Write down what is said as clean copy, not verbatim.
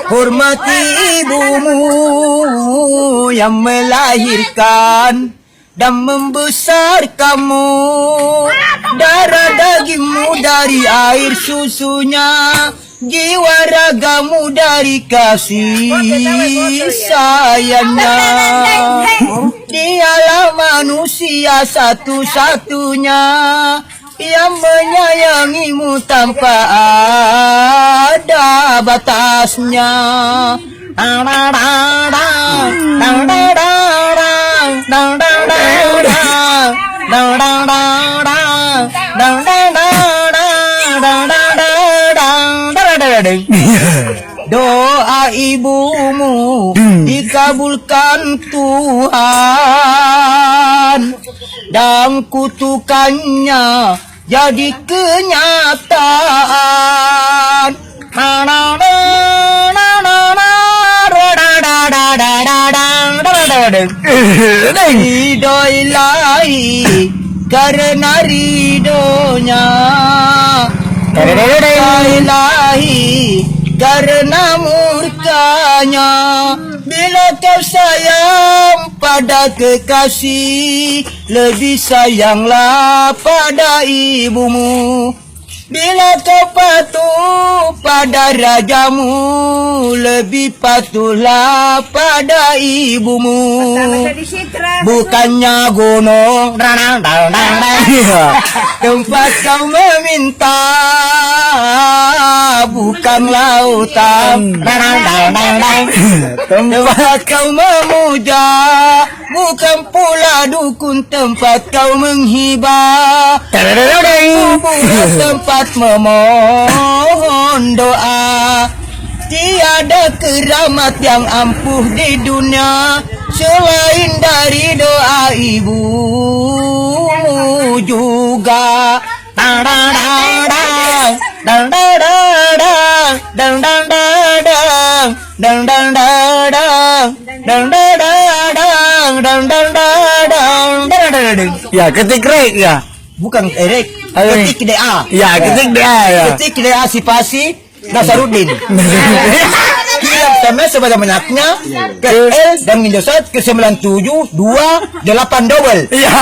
Hormati ibumu yang melahirkan dan membesar kamu. Darah dagingmu dari air susunya, jiwa ragamu dari kasih sayangnya. Dialah manusia satu-satunya yang menyayangimu tanpa ada batasnya. Doa ibumu dikabulkan Tuhan dan kutukannya jadi kenyataan. Ridho ilahi karena ridhonya, murka ilahi karena murkanya. Bila kau sayang pada kekasih, lebih sayanglah pada ibumu. Bila kau patuh pada rajamu, lebih patuhlah pada ibumu. Bukannya gunung tempat kau meminta, bukan lautan tempat kau memuja, bukan pula dukun tempat kau menghibah. Tempat memohon doa. Tiada keramat yang ampuh di dunia selain dari doa ibu juga. Ya, ketik rek ya. Bukan Erek, ketik DA. Ya, ketik DA ya. Ketik DA Sipasi Nasarudin. Kirim SMS sebanyak-banyaknya ke L dan Indosat ke 9728 double. Ya.